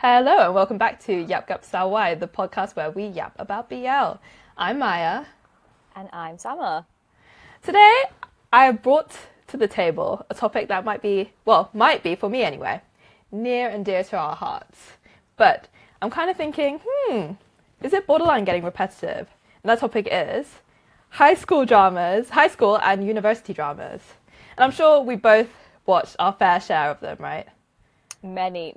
Hello and welcome back to Yap Yap Style Y, the podcast where we yap about BL. I'm Maya. And I'm Summer. Today, I have brought to the table a topic that might be for me anyway, near and dear to our hearts. But I'm kind of thinking, is it borderline getting repetitive? And that topic is high school and university dramas. And I'm sure we both watched our fair share of them, right? Many.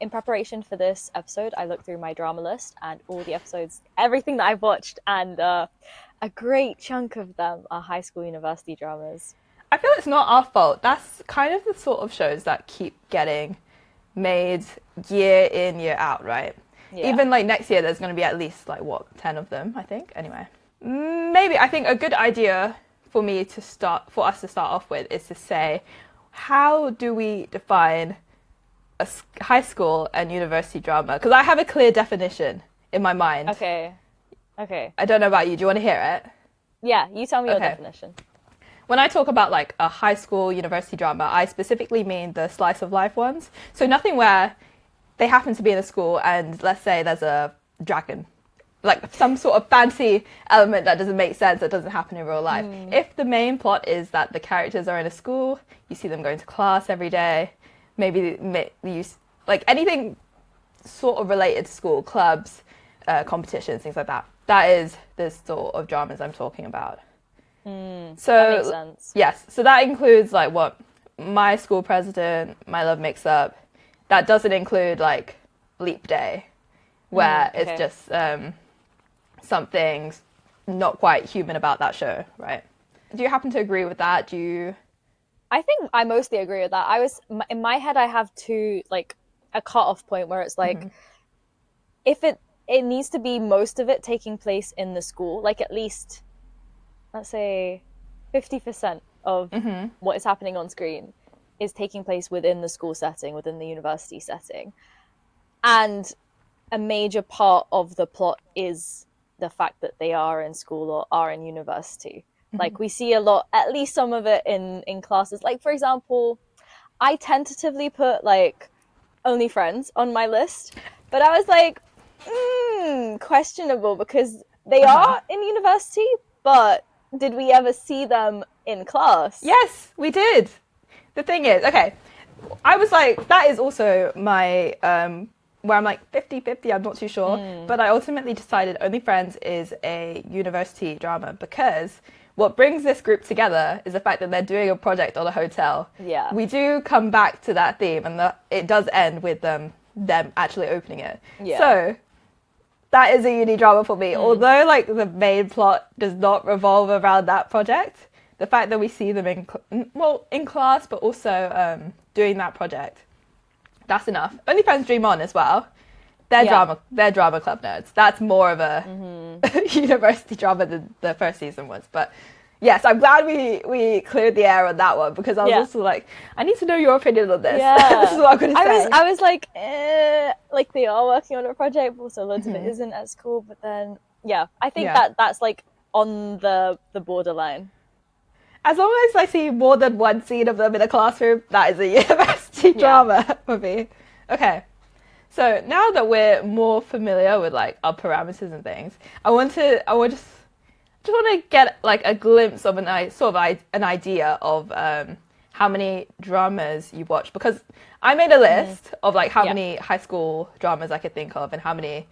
In preparation for this episode, I looked through my drama list and all the episodes, everything that I've watched, and a great chunk of them are high school university dramas. I feel it's not our fault. That's kind of the sort of shows that keep getting made year in, year out, right? Yeah. Even like next year, there's going to be at least 10 of them, I think. Anyway, maybe I think a good idea for us to start off with is to say, how do we define a high school and university drama? Because I have a clear definition in my mind. Okay. I don't know about you. Do you want to hear it? Yeah, you tell me your definition. When I talk about like a high school university drama, I specifically mean the slice of life ones. So nothing where they happen to be in a school and let's say there's a dragon, like some sort of fancy element that doesn't make sense, that doesn't happen in real life. If the main plot is that the characters are in a school, you see them going to class every day, maybe you like anything sort of related to school, clubs, competitions, things like that. That is the sort of dramas I'm talking about. So that makes sense. Yes, so that includes like what My School President, My Love Mix Up. That doesn't include like Leap Day, where it's just something not quite human about that show, right? Do you happen to agree with that? I think I mostly agree with that. In my head, I have a cut-off point where it's like, if it needs to be most of it taking place in the school, like at least, let's say 50% of what is happening on screen is taking place within the school setting, within the university setting. And a major part of the plot is the fact that they are in school or are in university. Like we see a lot, at least some of it in classes. Like, for example, I tentatively put like Only Friends on my list, but I was like, questionable because they are in university, but did we ever see them in class? Yes, we did. The thing is, okay, I was like, that is also my, where I'm like 50-50, I'm not too sure, but I ultimately decided Only Friends is a university drama because what brings this group together is the fact that they're doing a project on a hotel. Yeah. We do come back to that theme, and it does end with them actually opening it. Yeah. So that is a uni drama for me. Although like the main plot does not revolve around that project, the fact that we see them in class, but also doing that project, that's enough. Only Friends Dream On as well. They're drama club nerds. That's more of a university drama than the first season was. But yes, I'm glad we cleared the air on that one because I was also like, I need to know your opinion on this. Yeah. This is what I'm going to say. I was like, like they are working on a project, but also loads of it isn't at school. But then, I think that's like on the borderline. As long as I see more than one scene of them in a classroom, that is a university drama for me. Okay. So now that we're more familiar with like our parameters and things, I just want to get like a glimpse of an idea of how many dramas you watch, because I made a list of like how many high school dramas I could think of and how many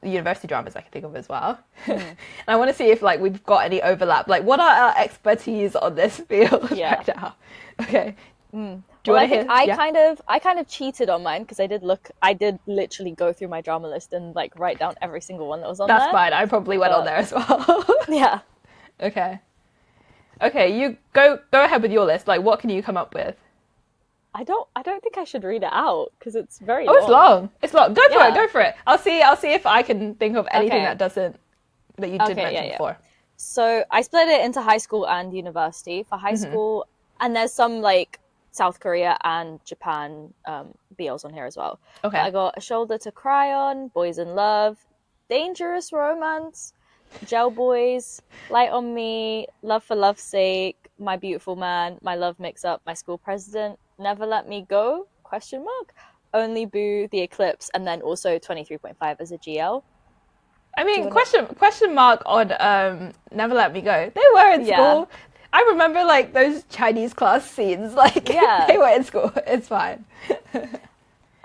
university dramas I could think of as well. And I want to see if like we've got any overlap. Like, what are our expertise on this field right now? Okay. Do you want to hear? I kind of cheated on mine because I did literally go through my drama list and like write down every single one that was on there. That's fine. I probably went on there as well. Yeah. Okay, you go ahead with your list. Like, what can you come up with? I don't think I should read it out because it's very long. Oh, it's long. It's long. Go for it. I'll see if I can think of anything that you did mention before. So I split it into high school and university. For high school, and there's some like South Korea and Japan BLs on here as well. Okay. I got A Shoulder to Cry On, Boys in Love, Dangerous Romance, Gel Boys, Light on Me, Love for Love's Sake, My Beautiful Man, My Love Mix Up, My School President, Never Let Me Go, ? Only Boo, The Eclipse, and then also 23.5 as a GL. I mean, question mark on Never Let Me Go. They were in school. I remember like those Chinese class scenes. Like they were in school. It's fine.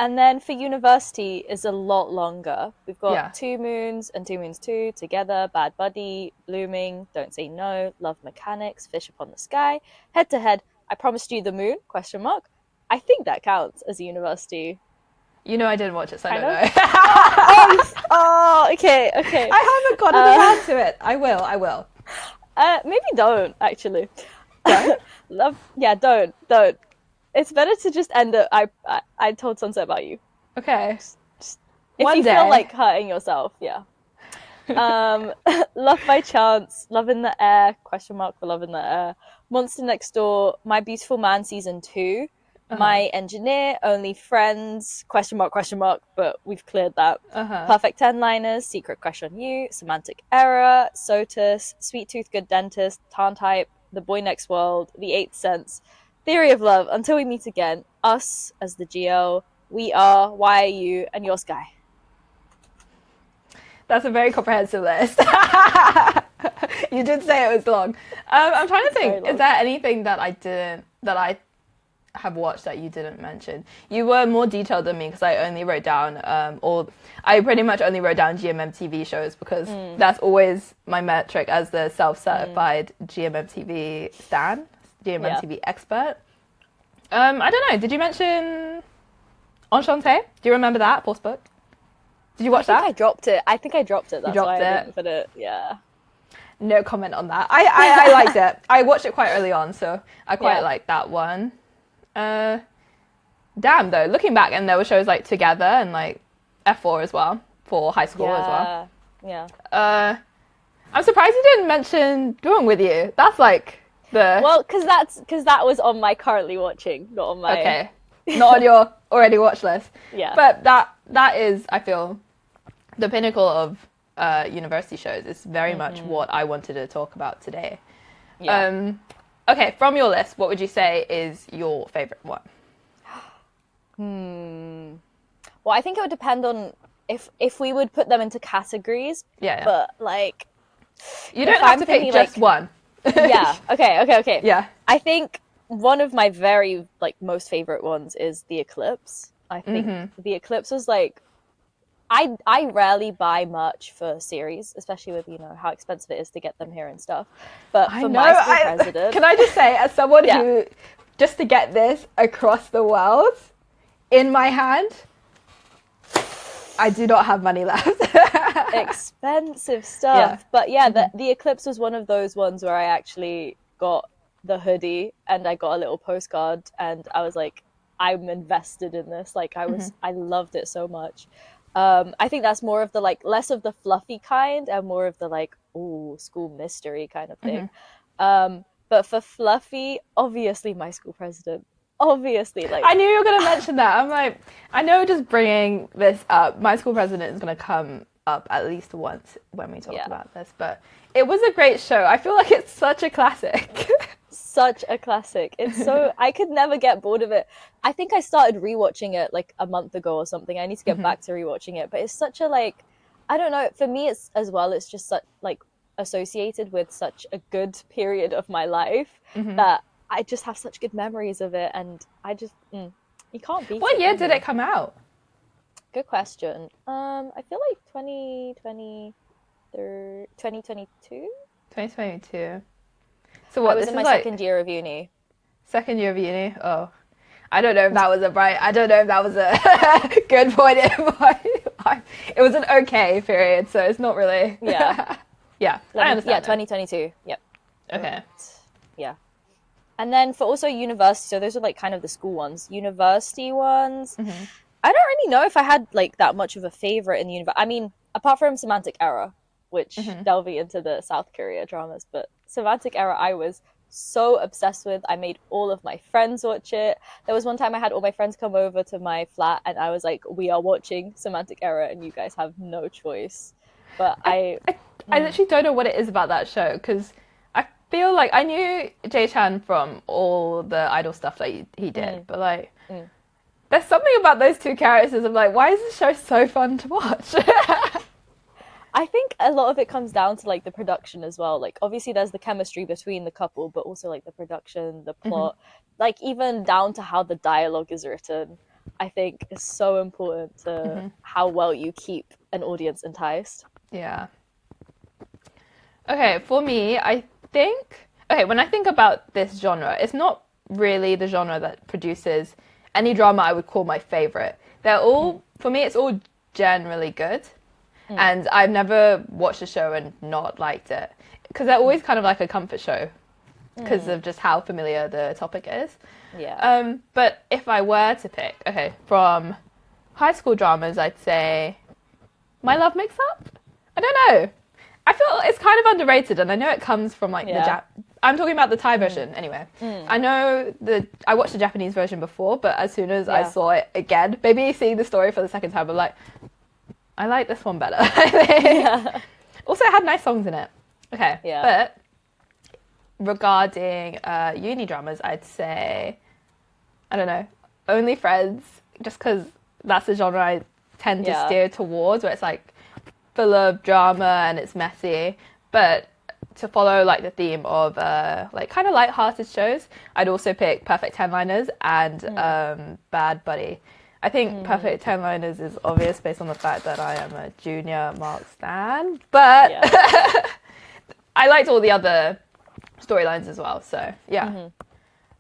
And then for university is a lot longer. We've got Two Moons and Two Moons 2, Together, Bad Buddy, Blooming, Don't Say No, Love Mechanics, Fish Upon the Sky, Head to Head, I Promised You the Moon, question mark. I think that counts as a university. You know I didn't watch it, so I don't know. Okay. I haven't gotten around to it. I will. Maybe don't, actually. Don't? Don't. It's better to just end it. I told Sunset about you. Okay. Just if you feel like hurting yourself, Love by Chance, Love in the Air, question mark for Love in the Air, Monster Next Door, My Beautiful Man Season 2, My Engineer, Only Friends, question mark, but we've cleared that. Perfect 10-liners, Secret Crush on You, Semantic Error, SOTUS, Sweet Tooth Good Dentist, Tarn-Type, The Boy Next World, The Eighth Sense, Theory of Love, Until We Meet Again, Us as the GL, We Are, Why Are You, and Your Sky. That's a very comprehensive list. You did say it was long. I'm trying to think. Is there anything that I have watched that you didn't mention? You were more detailed than me because I only wrote down I pretty much only wrote down GMM TV shows because that's always my metric as the self-certified GMM TV stan, GMM TV expert. I don't know. Did you mention Enchanté? Do you remember that? Force Book? Did you watch that? I think I dropped it. That's why I didn't put it. Yeah. No comment on that. I liked it. I watched it quite early on, so I quite liked that one. Damn, though, looking back, and there were shows like Together and like F4 as well for high school as well. Yeah. I'm surprised you didn't mention Duang With You. That's like the because that was on my currently watching, not on my not on your already watched list. Yeah. But that is, I feel, the pinnacle of university shows. Is very much what I wanted to talk about today. Yeah. Okay, from your list, what would you say is your favorite one? Well, I think it would depend on if we would put them into categories. Yeah. But like, you don't have to pick just one. Yeah. Okay. Yeah. I think one of my very most favorite ones is The Eclipse. I think The Eclipse was like, I rarely buy merch for series, especially with how expensive it is to get them here and stuff. But for my school president, can I just say, as someone who just to get this across the world in my hand, I do not have money left. Expensive stuff, but the Eclipse was one of those ones where I actually got the hoodie and I got a little postcard, and I was like, I'm invested in this. Like I loved it so much. I think that's more of the less of the fluffy kind and more of the school mystery kind of thing. But for fluffy, obviously My School President. Obviously, I knew you were going to mention that. I'm like, I know just bringing this up, My School President is going to come up at least once when we talk about this. But it was a great show. I feel like it's such a classic. Such a classic. It's so I could never get bored of it. I think I started rewatching it a month ago or something. I need to get back to rewatching it, but it's such a I don't know, for me it's just such associated with such a good period of my life that I just have such good memories of it, and I just you can't beat it. What year did it come out? Good question. I feel like 2022. 2022. So what? I was in my second year of uni. Second year of uni? Oh. I don't know if that was a good point in my life. It was an okay period, so it's not really... Yeah. Yeah, I understand. Yeah, 2022. Yep. Okay. Yeah. And then for also university, so those are kind of the school ones. University ones, I don't really know if I had that much of a favorite in the university. I mean, apart from Semantic Error, which delving into the South Korea dramas, but Semantic Error I was so obsessed with. I made all of my friends watch it. There was one time I had all my friends come over to my flat and I was like, we are watching Semantic Error and you guys have no choice. But I literally don't know what it is about that show, because I feel like I knew Jae Chan from all the idol stuff that he did, but there's something about those two characters. I'm like, why is this show so fun to watch? I think a lot of it comes down to like the production as well. Like obviously there's the chemistry between the couple, but also like the production, the plot, like even down to how the dialogue is written, I think is so important to how well you keep an audience enticed. Yeah. Okay, for me, I think, when I think about this genre, it's not really the genre that produces any drama I would call my favorite. They're all, for me, it's all generally good. And I've never watched a show and not liked it. Because they're always kind of like a comfort show. Because of just how familiar the topic is. Yeah. But if I were to pick, from high school dramas, I'd say My Love Mix-Up? I don't know. I feel it's kind of underrated, and I know it comes from like I'm talking about the Thai version anyway. I know I watched the Japanese version before, but as soon as I saw it again, maybe seeing the story for the second time, I'm like, I like this one better. Also, it had nice songs in it. Okay, but regarding uni dramas, I'd say, I don't know, Only Friends, just because that's the genre I tend to steer towards, where it's like full of drama and it's messy. But to follow like the theme of like kind of light-hearted shows, I'd also pick Perfect Ten-Liners and Bad Buddy. I think Perfect Ten-Liners is obvious based on the fact that I am a junior Mark stan, but I liked all the other storylines as well, so yeah.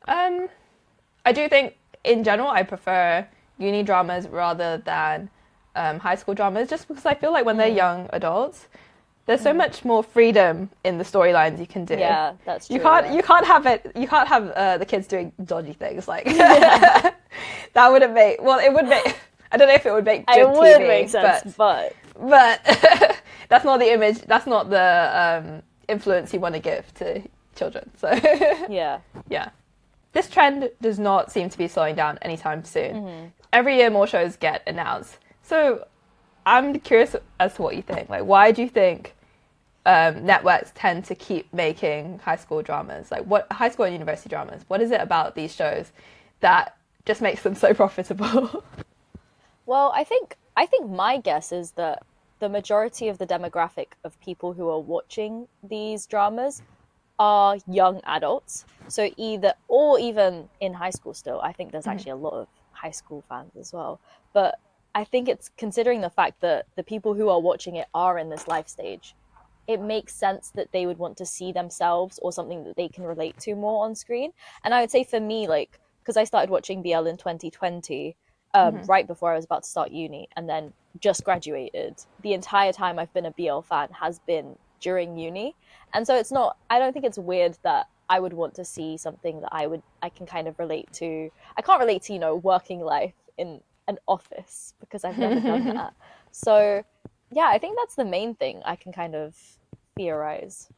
I do think in general I prefer uni dramas rather than high school dramas, just because I feel like when they're young adults, there's so much more freedom in the storylines you can do. Yeah, that's true. You can't have the kids doing dodgy things like that wouldn't make. Well, it would make. I don't know if it would make good it would TV, make sense, but that's not the image. That's not the influence you want to give to children. So yeah. This trend does not seem to be slowing down anytime soon. Every year, more shows get announced. So I'm curious as to what you think. Like, why do you think networks tend to keep making high school dramas? Like, what high school and university dramas? What is it about these shows that just makes them so profitable? Well, I think my guess is that the majority of the demographic of people who are watching these dramas are young adults. So even in high school still, I think there's actually a lot of high school fans as well. But I think it's considering the fact that the people who are watching it are in this life stage, it makes sense that they would want to see themselves or something that they can relate to more on screen. And I would say for me, like, because I started watching BL in 2020, right before I was about to start uni, and then just graduated. The entire time I've been a BL fan has been during uni. And so I don't think it's weird that I would want to see something that I can kind of relate to. I can't relate to, working life in an office because I've never done that. So yeah, I think that's the main thing I can kind of theorize.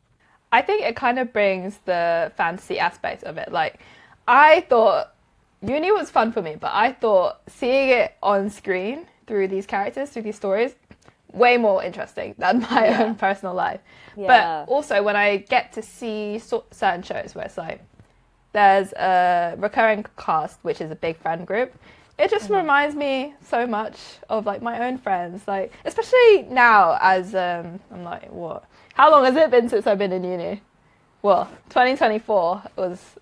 I think it kind of brings the fantasy aspect of it. Like, I thought uni was fun for me, but I thought seeing it on screen through these characters, through these stories, way more interesting than my own personal life. But also when I get to see certain shows where it's like there's a recurring cast, which is a big friend group, it just reminds me so much of like my own friends, like especially now as I'm like, what? How long has it been since I've been in uni? Well, 2024 was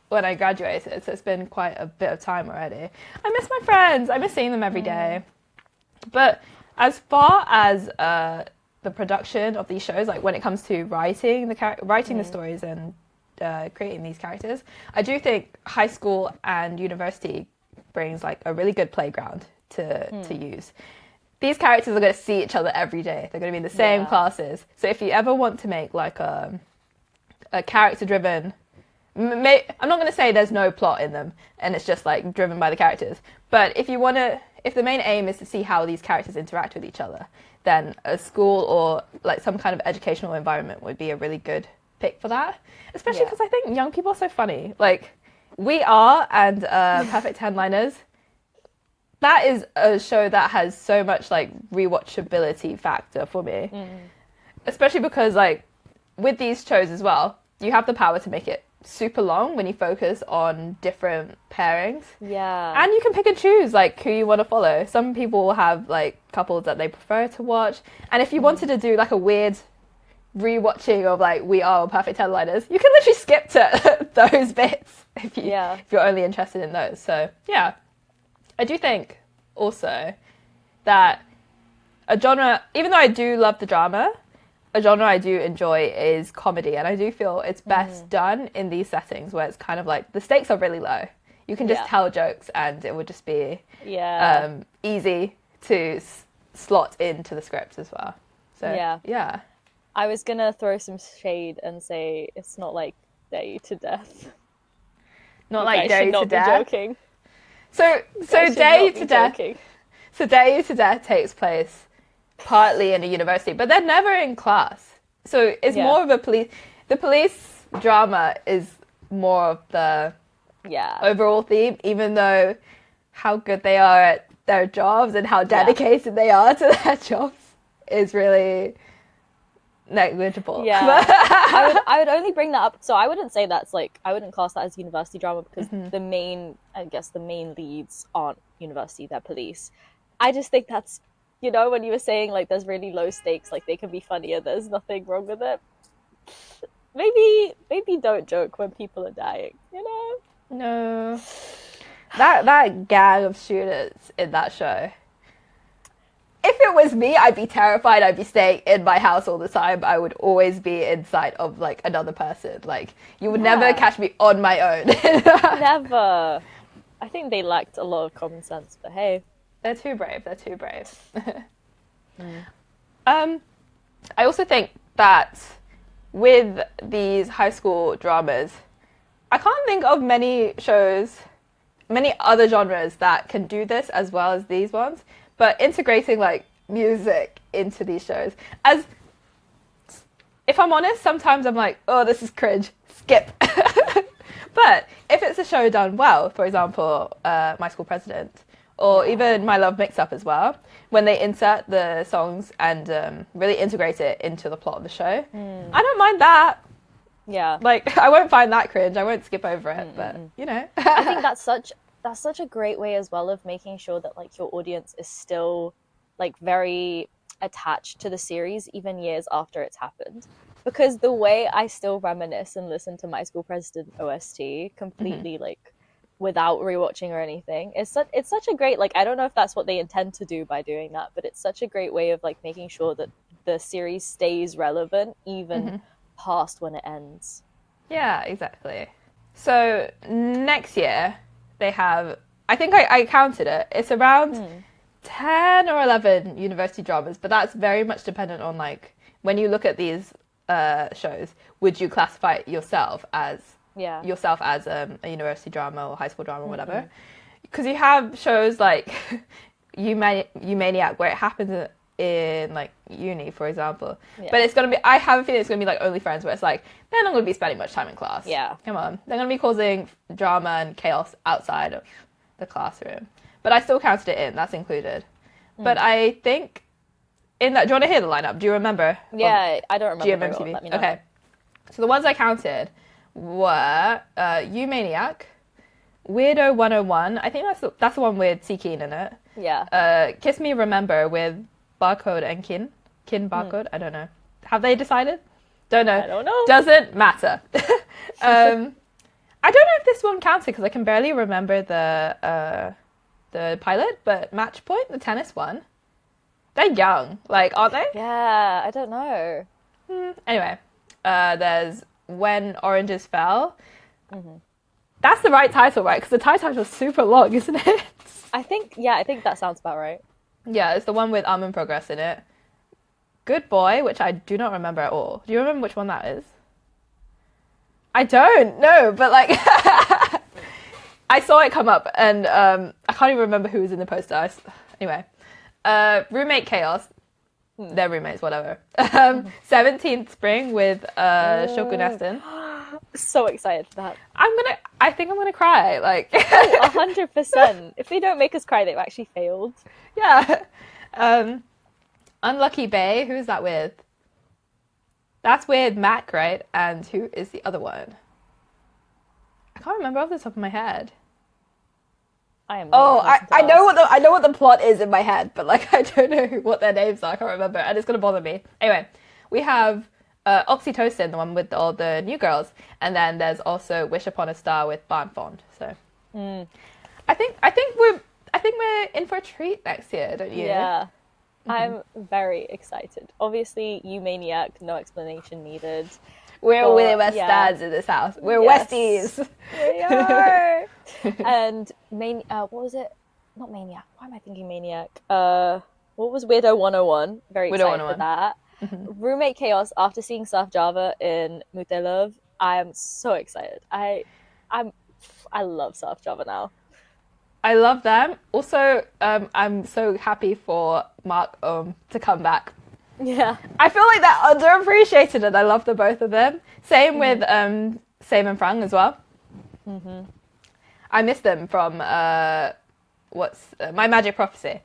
when I graduated, so it's been quite a bit of time already. I miss my friends. I miss seeing them every day. But as far as the production of these shows, like when it comes to writing the stories and creating these characters, I do think high school and university brings like a really good playground to use. These characters are going to see each other every day. They're going to be in the same classes. So if you ever want to make like a character-driven, I'm not going to say there's no plot in them and it's just like driven by the characters. But if the main aim is to see how these characters interact with each other, then a school or like some kind of educational environment would be a really good pick for that. Especially because I think young people are so funny. Like we are, and Perfect Ten-Liners. That is a show that has so much like rewatchability factor for me. Especially because like with these shows as well, you have the power to make it super long when you focus on different pairings. Yeah. And you can pick and choose like who you want to follow. Some people will have like couples that they prefer to watch. And if you wanted to do like a weird rewatching of like We Are or Perfect Headliners, you can literally skip to those bits if you're only interested in those. So yeah, I do think also that a genre, even though I do love the drama, a genre I do enjoy is comedy, and I do feel it's best done in these settings where it's kind of like the stakes are really low. You can just tell jokes and it would just be easy to slot into the script as well. So yeah. I was gonna throw some shade and say it's not like Dare You to Death. Not like Dare You to Death. Joking. So Dare You to Death. So Dare You to Death takes place partly in a university, but they're never in class. So it's more of a the police drama is more of the overall theme, even though how good they are at their jobs and how dedicated they are to their jobs is really negligible. Yeah. I would only bring that up. So I wouldn't say that's like, I wouldn't class that as university drama because the main leads aren't university, they're police. I just think that's, you know, when you were saying like there's really low stakes, like they can be funnier, there's nothing wrong with it. Maybe don't joke when people are dying, you know? No. That gang of students in that show. If it was me, I'd be terrified. I'd be staying in my house all the time. I would always be inside of like another person. Like you would never catch me on my own. Never. I think they lacked a lot of common sense, but hey. They're too brave. I also think that with these high school dramas, I can't think of many other genres that can do this as well as these ones. But integrating like music into these shows, as if I'm honest, sometimes I'm like, oh, this is cringe, skip. But if it's a show done well, for example, My School President, or even My Love Mix-Up as well, when they insert the songs and really integrate it into the plot of the show, I don't mind that. Yeah. Like, I won't find that cringe. I won't skip over it, but, you know. I think that's such a great way as well of making sure that, like, your audience is still, like, very attached to the series even years after it's happened. Because the way I still reminisce and listen to My School President OST completely, like, without rewatching or anything, it's such a great, like, I don't know if that's what they intend to do by doing that, but it's such a great way of, like, making sure that the series stays relevant even past when it ends. Yeah, exactly. So next year they have, I think I counted it, it's around 10 or 11 university dramas, but that's very much dependent on, like, when you look at these shows, would you classify it yourself as a university drama or high school drama or whatever? Because you have shows like You Maniac where it happens in like uni, for example, but it's gonna be, I have a feeling it's gonna be like Only Friends, where it's like they're not gonna be spending much time in class. Come on, they're gonna be causing drama and chaos outside of the classroom, but I still counted it in, that's included. But I think in that, do you want to hear the lineup? Do you remember? I don't remember. GMMTV. Let me know. Okay, so the ones I counted were You Maniac, Weirdo 101, I think that's the one with Seekeen in it. Kiss Me Remember with Barcode and Kin Barcode. I don't know. Have they decided? Don't know. I don't know. Doesn't matter. I don't know if this one counted because I can barely remember the pilot, but Match Point, the tennis one, they're young, like, aren't they? Yeah, I don't know. Anyway, there's When Oranges Fell. That's the right title, right? Because the title is super long, isn't it? I think that sounds about right. Yeah, it's the one with In Progress in it. Good Boy, which I do not remember at all. Do you remember which one that is? I don't know, but like I saw it come up, and I can't even remember who was in the poster. Anyway, Roommate Chaos. They're roommates, whatever. 17th Spring with Shogun Esten. So excited for that. I think I'm gonna cry. Like 100%. If they don't make us cry, they've actually failed. Yeah. Unlucky Bay. Who's that with? That's with Mac, right? And who is the other one? I can't remember off the top of my head. I am. Oh, I know what the plot is in my head, but like I don't know what their names are. I can't remember, and it's gonna bother me. Anyway, we have Oxytocin, the one with all the new girls, and then there's also Wish Upon a Star with Barn Fond. So, I think we're in for a treat next year, don't you? Yeah. I'm very excited. Obviously, you maniac, no explanation needed. We're really West dads in this house. We're Westies. We are. And what was it? Not Maniac. Why am I thinking Maniac? What was Weirdo 101? Very excited for that. Roommate Chaos, after seeing Surf Java in Mute Love, I am so excited. I love Surf Java now. I love them. Also, I'm so happy for Mark to come back. Yeah. I feel like they're underappreciated, and I love the both of them. Same with Same and Frang as well. I miss them from My Magic Prophecy.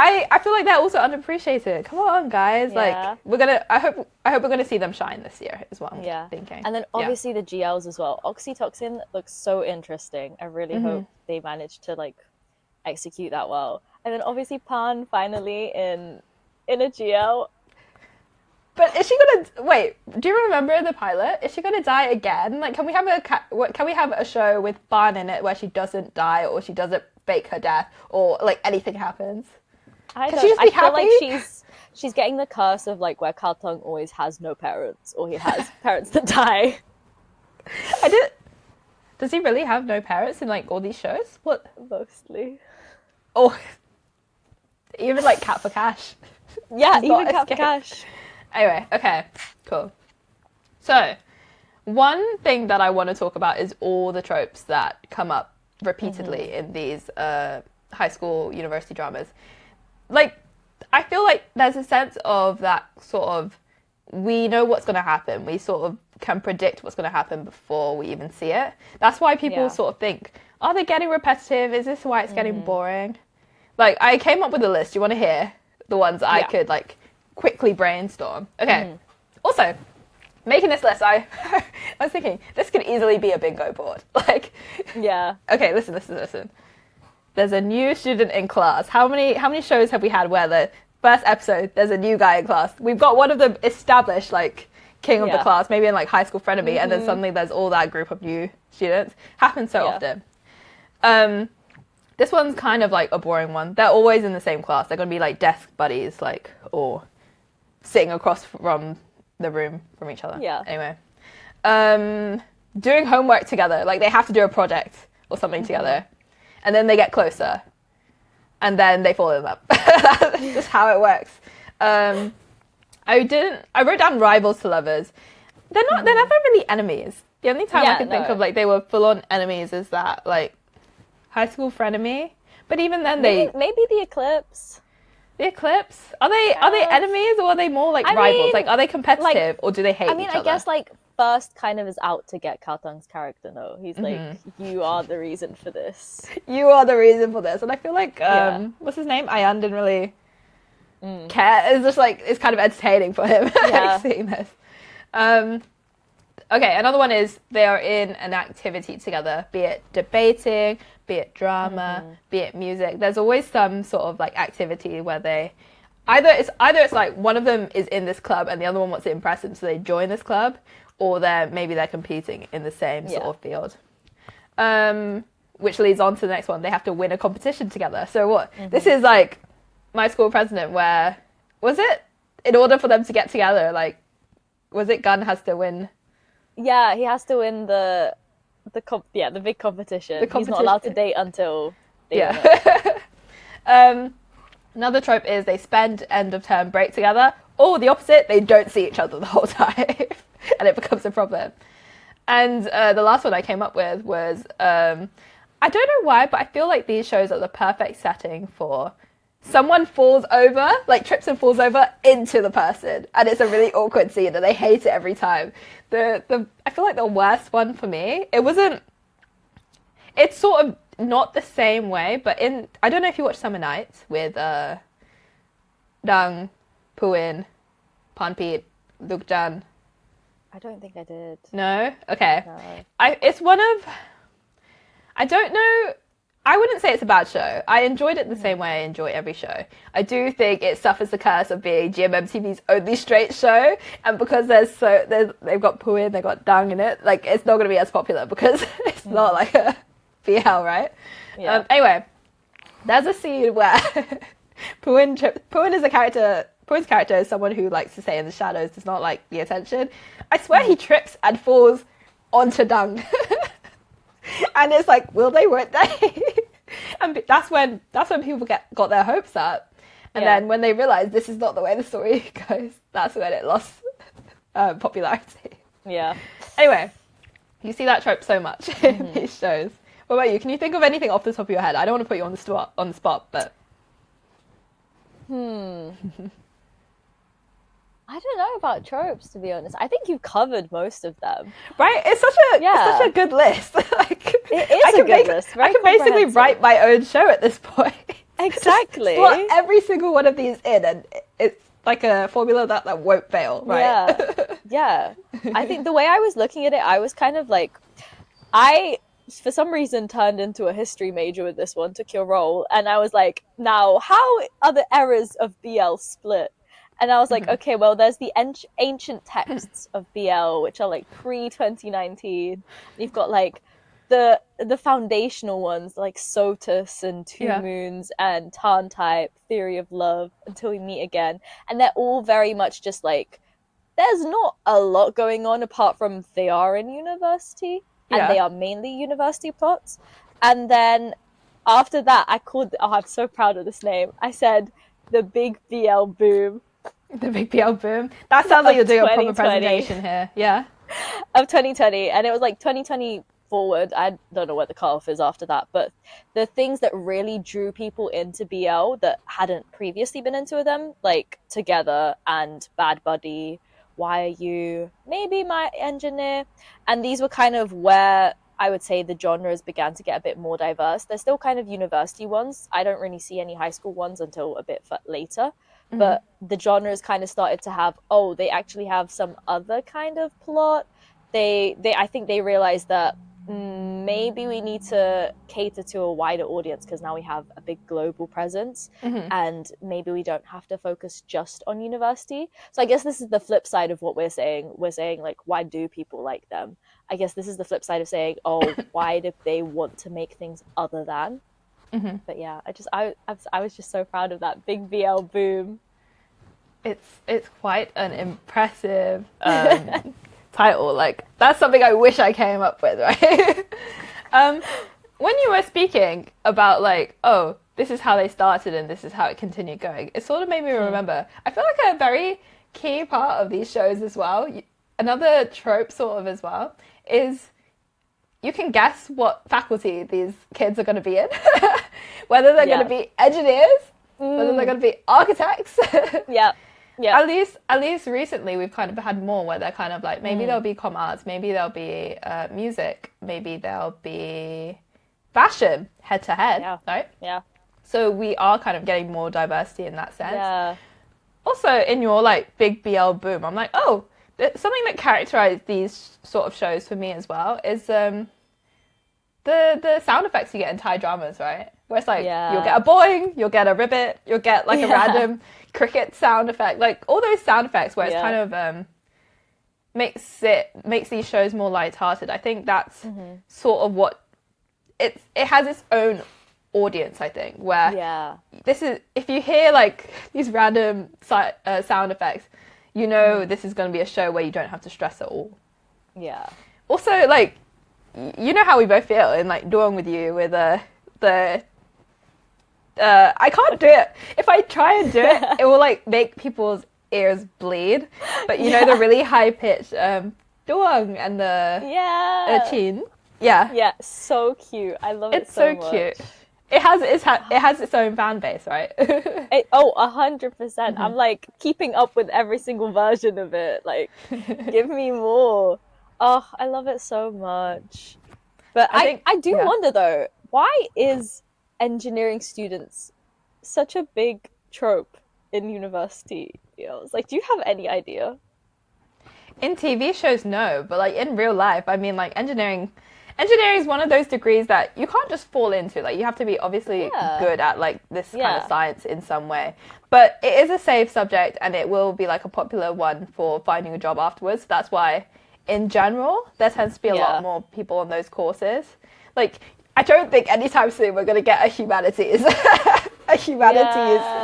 I feel like they're also underappreciated. Come on, guys! Yeah. Like I hope we're gonna see them shine this year. Is what I'm thinking. And then obviously the GLs as well. Oxytocin looks so interesting. I really hope they manage to like execute that well. And then obviously Pan finally in a GL. But is she gonna wait? Do you remember the pilot? Is she gonna die again? Like, can we have a show with Ban in it where she doesn't die or she doesn't fake her death or like anything happens? I She just be feel happy? like she's getting the curse of like where Kaltong always has no parents or he has parents that die. Does he really have no parents in like all these shows? What? Mostly. Oh, even like Cat for Cash. Yeah, Does not even Cat for escape. Cash. Anyway, okay, cool. So, one thing that I want to talk about is all the tropes that come up repeatedly in these high school university dramas. Like, I feel like there's a sense of that sort of, we know what's going to happen. We sort of can predict what's going to happen before we even see it. That's why people sort of think, are they getting repetitive? Is this why it's getting boring? Like, I came up with a list. Do you want to hear the ones I could, like, quickly brainstorm? Okay. Also, making this list, I was thinking, this could easily be a bingo board. Like, Yeah. okay, listen. There's a new student in class. How many shows have we had where the first episode, there's a new guy in class? We've got one of the established, like, king of the class, maybe in, like, High School Frenemy, and then suddenly there's all that group of new students. Happens so often. This one's kind of, like, a boring one. They're always in the same class. They're going to be, like, desk buddies, like, or sitting across from the room from each other. Yeah. Anyway. Doing homework together. Like, they have to do a project or something together. And then they get closer. And then they fall in love. That's just how it works. I wrote down rivals to lovers. They're never really enemies. The only time I can think of, like, they were full-on enemies is that, like, High School Frenemy. But even then maybe the Eclipse. The Eclipse? Are they enemies or are they more like rivals? mean, Like, are they competitive like, or do they hate each other? I guess like First kind of is out to get Kaltung's character. No, he's like, you are the reason for this. You are the reason for this. And I feel like what's his name? Ayan didn't really care. It's just like it's kind of entertaining for him seeing this. Okay, another one is they are in an activity together, be it debating, be it drama, be it music. There's always some sort of like activity where they either it's like one of them is in this club and the other one wants to impress him, so they join this club, or they're competing in the same sort of field. Which leads on to the next one. They have to win a competition together. So what? This is like my school president where was it? In order for them to get together, like was it Gun has to win? Yeah, he has to win the big competition. He's not allowed to date until Another trope is they spend end of term break together, or the opposite, they don't see each other the whole time, and it becomes a problem. And the last one I came up with was I don't know why, but I feel like these shows are the perfect setting for someone falls over, like trips and falls over into the person, and it's a really awkward scene, and they hate it every time. I feel like the worst one for me, it's sort of not the same way, but I don't know if you watch Summer Nights with Dang, Puin, Panpit, Lukjan. I don't think I did. No? Okay. No. It's one of... I don't know... I wouldn't say it's a bad show. I enjoyed it the same way I enjoy every show. I do think it suffers the curse of being GMMTV's only straight show, and because they've got Puin, they've got Duang in it, like, it's not going to be as popular because it's not like a BL, right? Yeah. Anyway, there's a scene where Puin is a character... Puin's character is someone who likes to stay in the shadows, does not like the attention. I swear he trips and falls onto Duang. And it's like, will they, won't they? And that's when people got their hopes up. And then when they realised this is not the way the story goes, that's when it lost popularity. Yeah. Anyway, you see that trope so much in these shows. What about you? Can you think of anything off the top of your head? I don't want to put you on the spot, but... I don't know about tropes, to be honest. I think you've covered most of them. Right? It's such a good list. Like, it is a good list. I can basically write my own show at this point. Exactly. Just slot every single one of these in, and it's like a formula that won't fail, right? Yeah. Yeah. I think the way I was looking at it, I was kind of like, I, for some reason, turned into a history major with this one, took your role, and I was like, now, how are the eras of BL split? And I was like, okay, well, there's the ancient texts of BL, which are like pre-2019. You've got like the foundational ones like SOTUS and Two Moons and Tarn Type, Theory of Love, Until We Meet Again. And they're all very much just like, there's not a lot going on apart from they are in university and they are mainly university plots. And then after that, I'm so proud of this name. I said the big BL boom. The big BL boom. That sounds like you're doing a proper presentation here. Yeah. Of 2020. And it was like 2020 forward. I don't know what the cutoff is after that. But the things that really drew people into BL that hadn't previously been into them, like Together and Bad Buddy, Why Are You, maybe My Engineer. And these were kind of where I would say the genres began to get a bit more diverse. There's still kind of university ones. I don't really see any high school ones until a bit later. But the genres kind of started to have, they actually have some other kind of plot. I think they realized that maybe we need to cater to a wider audience because now we have a big global presence and maybe we don't have to focus just on university. So I guess this is the flip side of what we're saying. We're saying, like, why do people like them? I guess this is the flip side of saying, why do they want to make things other than? But yeah, I was just so proud of that big BL boom. It's quite an impressive title. Like, that's something I wish I came up with, right? When you were speaking about like, this is how they started and this is how it continued going, it sort of made me remember. I feel like a very key part of these shows as well, another trope sort of as well, is you can guess what faculty these kids are going to be in. Whether they're going to be engineers, whether they're going to be architects. Yeah. At least recently we've kind of had more where they're kind of like, maybe there'll be comm arts, maybe there'll be music, maybe there'll be fashion head to head, right? Yeah. So we are kind of getting more diversity in that sense. Yeah. Also, in your like big BL boom, I'm like, something that characterized these sort of shows for me as well is the sound effects you get in Thai dramas, right? Where it's like, you'll get a boing, you'll get a ribbit, you'll get like a random cricket sound effect, like all those sound effects where it's kind of makes these shows more lighthearted. I think that's sort of what it has its own audience, I think, where this is, if you hear like these random sound effects, you know this is going to be a show where you don't have to stress at all. Yeah. Also, like, you know how we both feel in like Duang With You with the I can't do it. If I try and do it, it will like make people's ears bleed. But you know the really high pitched Duang and the chin. Yeah, so cute. I love it it's so much. Cute. It has its own fan base, right? 100%. I'm like keeping up with every single version of it. Like, give me more. Oh, I love it so much. But I do wonder though, why is engineering students such a big trope in university fields? Like, do you have any idea? In TV shows, no, but like in real life, I mean, like engineering is one of those degrees that you can't just fall into. Like you have to be obviously good at like this kind of science in some way. But it is a safe subject, and it will be like a popular one for finding a job afterwards. That's why, in general, there tends to be a lot more people on those courses. Like, I don't think anytime soon we're going to get a humanities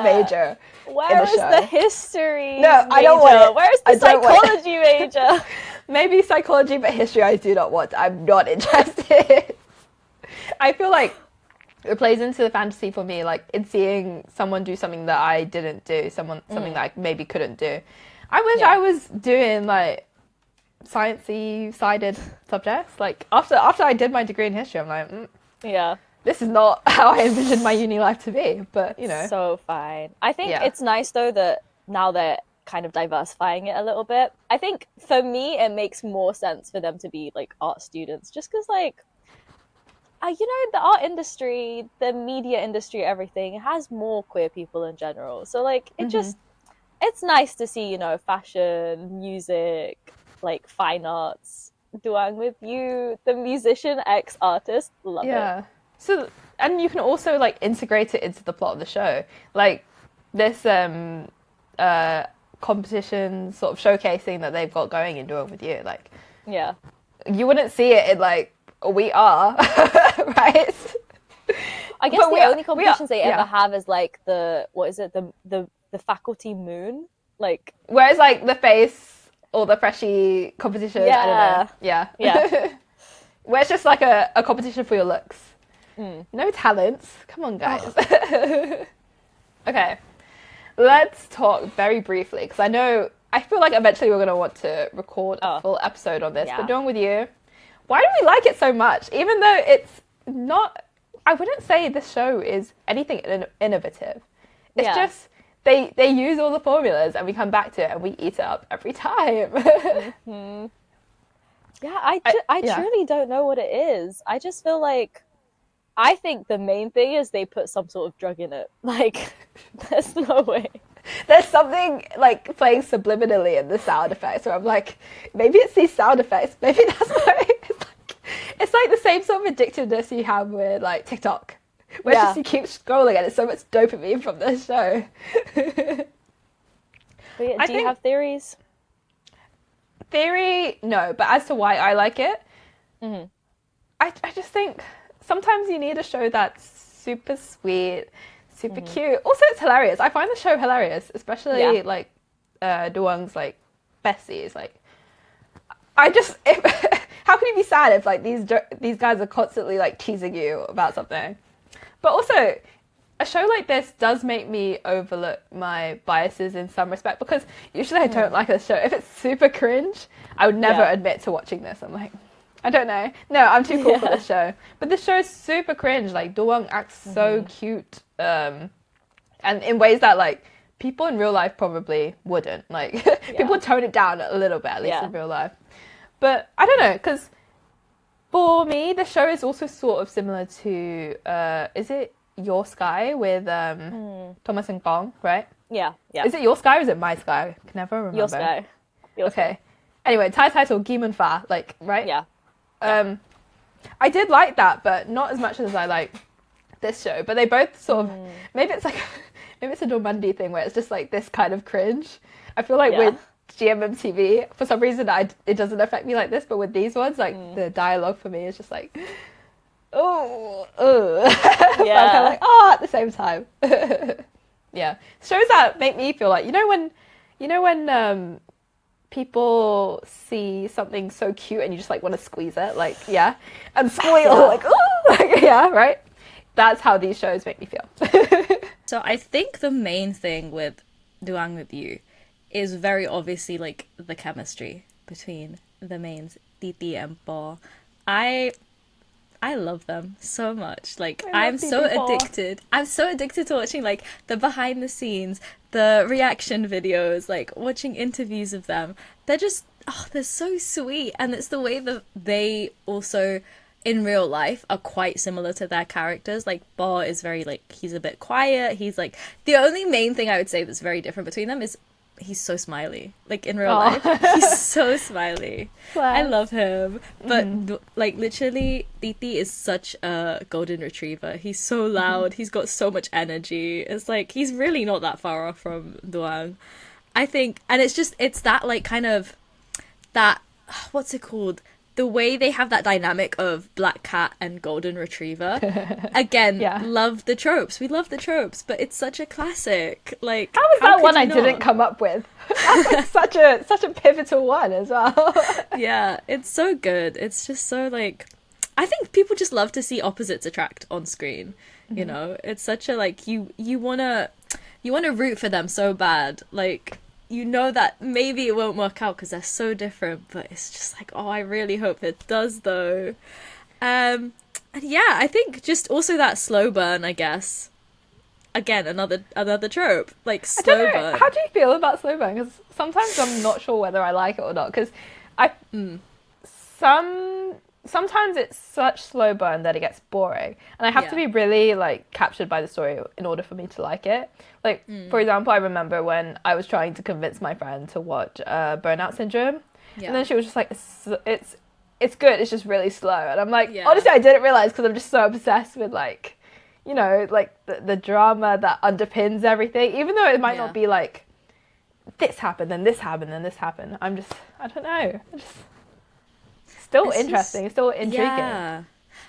major. Where is the history? No, major? I don't want it. Where's the psychology major? Maybe psychology, but history I do not want. I'm not interested. I feel like it plays into the fantasy for me, like in seeing someone do something that I didn't do, something that I maybe couldn't do. I wish I was doing like sciencey sided subjects. Like after I did my degree in history, I'm like, this is not how I envisioned my uni life to be. But you know, so fine. I think it's nice though that now they're kind of diversifying it a little bit. I think for me it makes more sense for them to be like art students, just because like you know, the art industry, the media industry, everything has more queer people in general. So like it just, it's nice to see, you know, fashion, music, like fine arts. Duang With You, the musician ex artist, love it. So, and you can also like integrate it into the plot of the show, like this competition sort of showcasing that they've got going in Duang With You. Like, you wouldn't see it in like We Are, right? I guess the only competitions they ever have is like the faculty moon, like where it's like the face or the freshie competition. I don't know. Yeah. Where it's just like a competition for your looks. No talents. Come on, guys. Okay, let's talk very briefly, because I feel like eventually we're going to want to record a full episode on this. But Duang With You, why do we like it so much? Even though it's not, I wouldn't say this show is anything innovative. It's just, they use all the formulas and we come back to it and we eat it up every time. Yeah, I truly don't know what it is. I just feel like, I think the main thing is they put some sort of drug in it. Like, there's no way. There's something like playing subliminally in the sound effects where I'm like, maybe it's these sound effects. Maybe that's why it's like the same sort of addictiveness you have with like TikTok, where it's just you keep scrolling and it's so much dopamine from this show. But do you have theories? Theory, no, but as to why I like it, I just think sometimes you need a show that's super sweet, super cute. Also, it's hilarious. I find the show hilarious, especially like Duang's like besties. Like, how can you be sad if like these guys are constantly like teasing you about something? But also, a show like this does make me overlook my biases in some respect, because usually I don't like a show. If it's super cringe, I would never admit to watching this. I'm like, I don't know. No, I'm too cool for this show. But this show is super cringe. Like, Duang acts so cute. And in ways that, like, people in real life probably wouldn't. Like, people tone it down a little bit, at least in real life. But I don't know, because for me, the show is also sort of similar to, is it Your Sky with Thomas and Gong, right? Yeah. Is it Your Sky or is it My Sky? I can never remember. Your Sky. Okay. Anyway, Thai title, Gim and Fa, like, right? Yeah. I did like that, but not as much as I like this show. But they both sort of, maybe it's a Normandy thing where it's just like this kind of cringe. I feel like with GMMTV, for some reason it doesn't affect me like this, but with these ones, like the dialogue for me is just like, oh, but I'm kind of like, at the same time. Shows that make me feel like, you know when people see something so cute and you just like want to squeeze it, like and squeal like, oh, like, right. That's how these shows make me feel. So I think the main thing with Duang With You is very obviously like the chemistry between the mains, Titi and Bo. I love them so much. Like, I'm so addicted. I'm so addicted to watching like the behind the scenes, the reaction videos, like watching interviews of them. They're just, they're so sweet. And it's the way that they also in real life are quite similar to their characters. Like, Bo is very like, he's a bit quiet. He's like, the only main thing I would say that's very different between them is he's so smiley. Like in real Aw. life, he's so smiley. I Bless. love him. But like literally, Titi is such a golden retriever. He's so loud. He's got so much energy. It's like he's really not that far off from Duang. I think, and it's that like kind of that, what's it called? The way they have that dynamic of black cat and golden retriever. Again, Yeah. love the tropes. We love the tropes, but it's such a classic. Like, How was that could one you I not? didn't come up with? That's like such a pivotal one as well. Yeah, it's so good. It's just so like, I think people just love to see opposites attract on screen. You know, it's such a like you wanna root for them so bad. Like, you know that maybe it won't work out because they're so different, but it's just like, oh, I really hope it does though. And yeah, I think just also that slow burn, I guess. Again, another trope, like I slow don't know. burn. How do you feel about slow burn? Because sometimes I'm not sure whether I like it or not. Because sometimes it's such slow burn that it gets boring, and I have to Yeah. be really like captured by the story in order for me to like it. Like for example, I remember when I was trying to convince my friend to watch Burnout Syndrome, Yeah. and then she was just like, "It's good. It's just really slow." And I'm like, Yeah. honestly, I didn't realize because I'm just so obsessed with like, you know, like the drama that underpins everything, even though it might Yeah. not be like this happened, then this happened, then this happened. I don't know. Still It's interesting. just- Still intriguing. Yeah.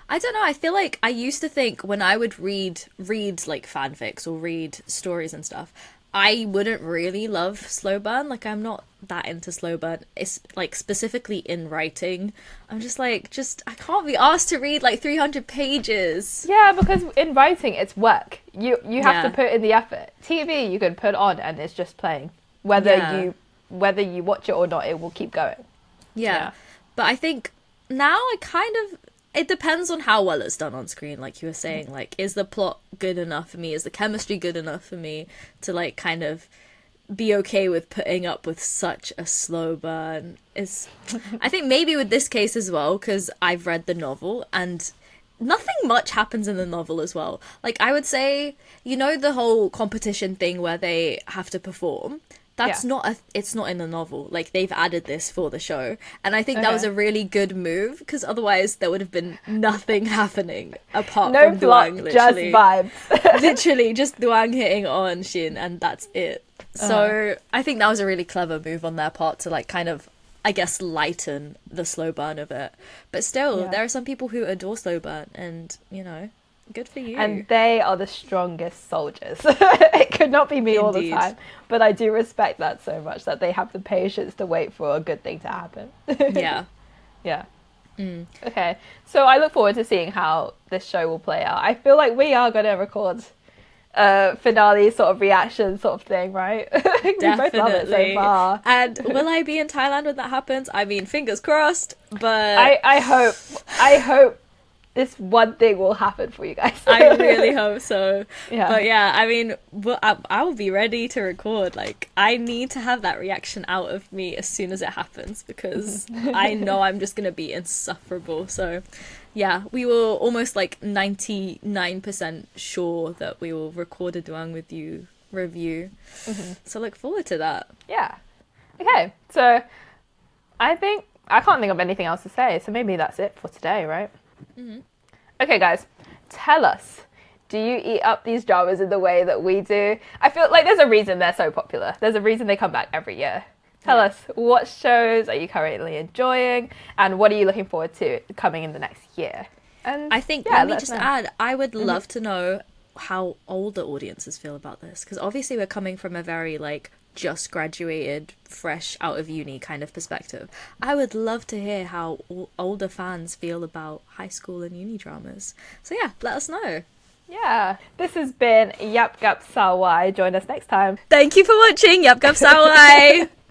I don't know. I feel like I used to think when I would read like fanfics or read stories and stuff, I wouldn't really love slow burn. Like, I'm not that into slow burn. It's like specifically in writing. I'm just like, I can't be asked to read like 300 pages. Yeah, because in writing it's work. You have to Yeah. put in the effort. TV you can put on and it's just playing. Whether Yeah. you watch it or not, it will keep going. Yeah. But I think now it depends on how well it's done on screen, like you were saying. Like, is the plot good enough for me? Is the chemistry good enough for me to like kind of be okay with putting up with such a slow burn? I think maybe with this case as well, because I've read the novel and nothing much happens in the novel as well. Like, I would say, you know, the whole competition thing where they have to perform. That's Yeah. it's not in the novel. Like, they've added this for the show. And I think that was Okay. a really good move, because otherwise there would have been nothing happening apart No from plot, Duang, just literally. vibes. Literally, just Duang hitting on Shin, and that's it. So I think that was a really clever move on their part to, like, kind of, I guess, lighten the slow burn of it. But still, Yeah. there are some people who adore slow burn, and, you know, good for you. And they are the strongest soldiers. It could not be me all the Indeed. time, but I do respect that so much, that they have the patience to wait for a good thing to happen. Yeah. Yeah. Okay, so I look forward to seeing how this show will play out. I feel like we are going to record finale sort of reaction sort of thing, right? We both love it so Definitely. far. And will I be in Thailand when that happens? I mean, fingers crossed, but I hope this one thing will happen for you guys. I really hope so. Yeah. But yeah, I mean, I will be ready to record. Like, I need to have that reaction out of me as soon as it happens, because I know I'm just going to be insufferable. So yeah, we were almost like 99% sure that we will record a Duang With You review. So look forward to that. Yeah. Okay, so I think I can't think of anything else to say, so maybe that's it for today, right? Okay, guys, tell us, do you eat up these dramas in the way that we do? I feel like there's a reason they're so popular. There's a reason they come back every year. Tell us, what shows are you currently enjoying, and what are you looking forward to coming in the next year? And I think, yeah, let me us just know. add, I would love to know how older audiences feel about this, because obviously we're coming from a very, like, just graduated, fresh out of uni kind of perspective. I would love to hear how older fans feel about high school and uni dramas. So yeah, let us know. Yeah, this has been Yap Gap Sawai. Join us next time. Thank you for watching. Yap Gap Sawai.